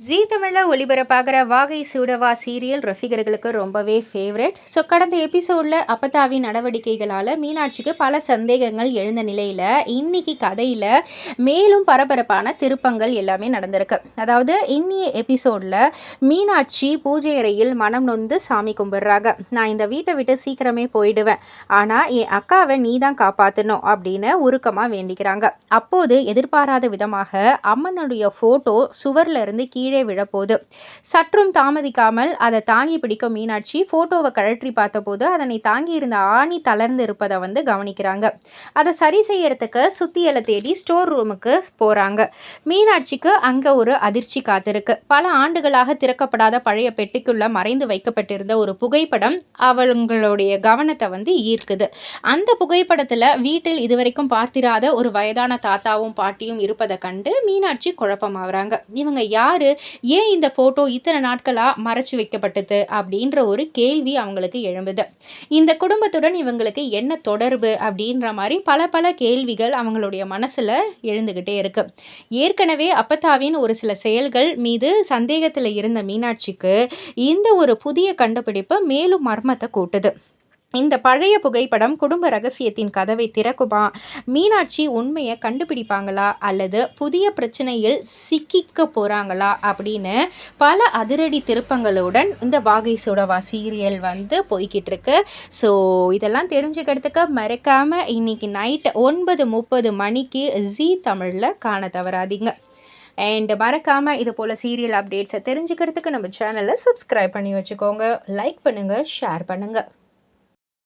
ஜீ தமிழில் ஒளிபரப்பாகிற வாகை சூடவா சீரியல் ரசிகர்களுக்கு ரொம்பவே ஃபேவரட். ஸோ கடந்த எபிசோடில் அப்பத்தாவின் நடவடிக்கைகளால் மீனாட்சிக்கு பல சந்தேகங்கள் எழுந்த நிலையில் இன்னைக்கு கதையில் மேலும் பரபரப்பான திருப்பங்கள் எல்லாமே நடந்திருக்கு. அதாவது இன்னிய எபிசோடில் மீனாட்சி பூஜை அறையில் மனம் நொந்து சாமி கும்பிட்றாங்க. நான் இந்த வீட்டை விட்டு சீக்கிரமே போயிடுவேன், ஆனால் என் அக்காவை நீ தான் காப்பாற்றணும் அப்படின்னு உருக்கமாக வேண்டிக்கிறாங்க. அப்போது எதிர்பாராத விதமாக அம்மனுடைய ஃபோட்டோ சுவரில் இருந்து கீழே விழப்போது. சற்றும் தாமதிக்காமல் அதை தாங்கி பிடிக்கும் மீனாட்சி போட்டோவை கழற்றி பார்த்தபோது அதனை தாங்கி இருந்த ஆணி தளர்ந்து இருப்பதை கவனிக்கிறாங்க. அதை சரி செய்யறதுக்கு சுத்தியலை தேடி ஸ்டோர் ரூமுக்கு போறாங்க. மீனாட்சிக்கு அங்க ஒரு அதிர்ச்சி காத்திருக்கு. பல ஆண்டுகளாக திறக்கப்படாத பழைய பெட்டிக்குள்ள மறைந்து வைக்கப்பட்டிருந்த ஒரு புகைப்படம் அவங்களுடைய கவனத்தை ஈர்க்குது. அந்த புகைப்படத்துல வீட்டில் இதுவரைக்கும் பார்த்திராத ஒரு வயதான தாத்தாவும் பாட்டியும் இருப்பதை கண்டு மீனாட்சி குழப்பமாகறாங்க. இவங்க யாரு, ஏன் இந்த ஃபோட்டோ இத்தனை நாட்களாக மறைச்சு வைக்கப்பட்டது அப்படின்ற ஒரு கேள்வி அவங்களுக்கு எழும்புது. இந்த குடும்பத்துடன் இவங்களுக்கு என்ன தொடர்பு அப்படின்ற மாதிரி பல கேள்விகள் அவங்களுடைய மனசில் எழுந்துக்கிட்டே இருக்கு. ஏற்கனவே அப்பத்தாவின் ஒரு சில செயல்கள் மீது சந்தேகத்தில் இருந்த மீனாட்சிக்கு இந்த ஒரு புதிய கண்டுபிடிப்பு மேலும் மர்மத்தை கூட்டுது. இந்த பழைய புகைப்படம் குடும்ப ரகசியத்தின் கதவை திறக்குமா? மீனாட்சி உண்மையை கண்டுபிடிப்பாங்களா அல்லது புதிய பிரச்சனையில் சிக்கிக்க போகிறாங்களா அப்படின்னு பல அதிரடி திருப்பங்களுடன் இந்த வாகை சூடவா சீரியல் போய்கிட்டு இருக்கு. ஸோ இதெல்லாம் தெரிஞ்சுக்கிறதுக்கு மறக்காமல் இன்னைக்கு நைட் 9:30 மணிக்கு ஜீ தமிழில் காண தவறாதீங்க. அண்ட் மறக்காமல் இது போல் சீரியல் அப்டேட்ஸை தெரிஞ்சுக்கிறதுக்கு நம்ம சேனலை சப்ஸ்கிரைப் பண்ணி வச்சுக்கோங்க. லைக் பண்ணுங்கள், ஷேர் பண்ணுங்கள்.